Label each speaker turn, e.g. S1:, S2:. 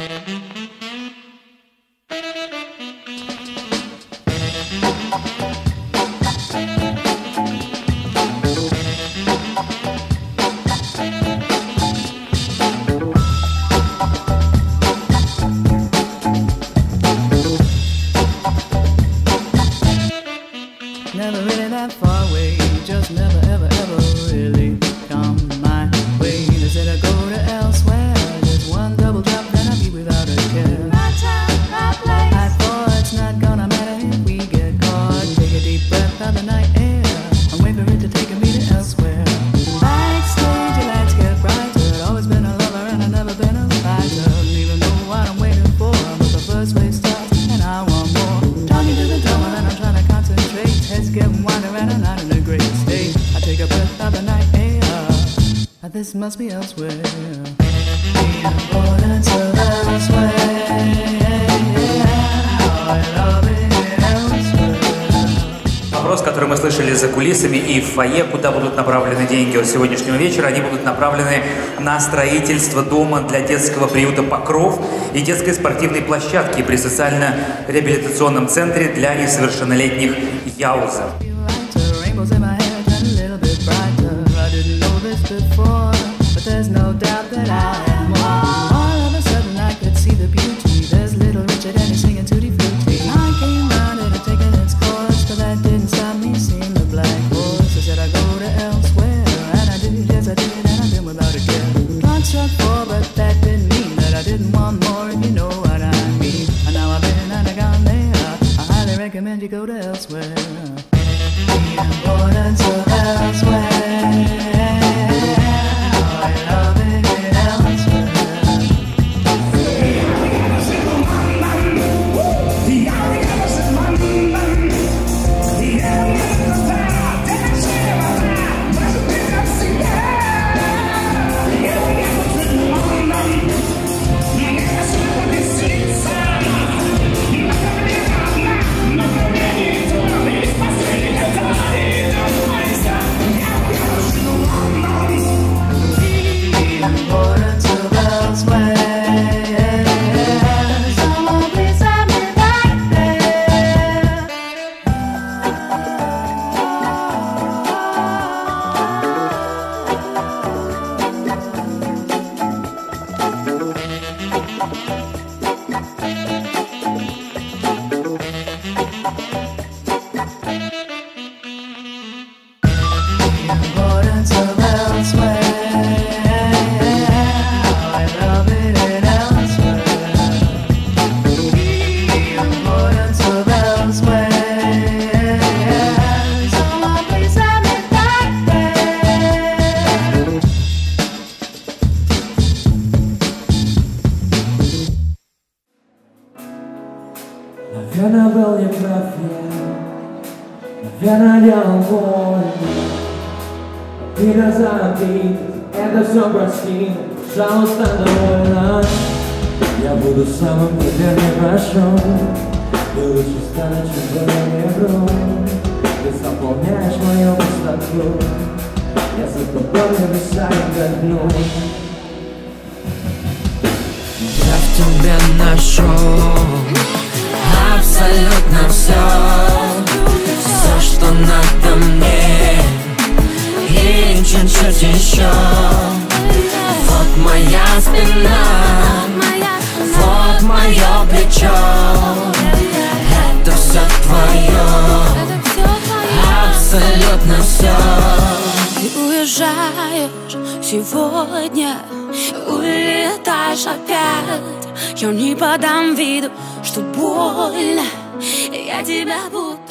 S1: Never really that far away, just never ever ever really come my way. They said I go to elsewhere, just one double drop, then I'll be without a care. My time, my place. I thought it's not gonna matter if we get caught. Take a deep breath of the night air, and wait for it to take me to elsewhere. Backstage, your lights get brighter. I've always been a lover and I've never been a fighter. Don't even know what I'm waiting for, but the first wave starts and I want more. Talking to the drummer and I'm trying to concentrate. Head's getting wider and I'm not in a great state. I take a breath of the night air, but this must be elsewhere. The importance of elsewhere. I love it elsewhere.
S2: Вопрос, который мы слышали за кулисами и в фойе, куда будут направлены деньги от сегодняшнего вечера, они будут направлены на строительство дома для детского приюта «Покров» и детской спортивной площадки при социально-реабилитационном центре для несовершеннолетних «Яуза».
S1: Recommend you go to elsewhere. The importance of elsewhere. I love it elsewhere.
S3: Наверное, был неправ я, наверное, делал больно. Обида за обид, это все прости, пожалуйста, довольно. Я буду самым, теперь не прошу, ты лучше станешь, чем было Ты заполняешь мою пустоту, я за тобой небеса до дну. Я в тебе нашел абсолютно все, что надо мне, и чуть-чуть еще. Вот моя спина, вот мое плечо, это все твое, абсолютно все.
S4: Ты уезжаешь сегодня, улетаешь опять. Я не подам виду, что больно, я тебя буду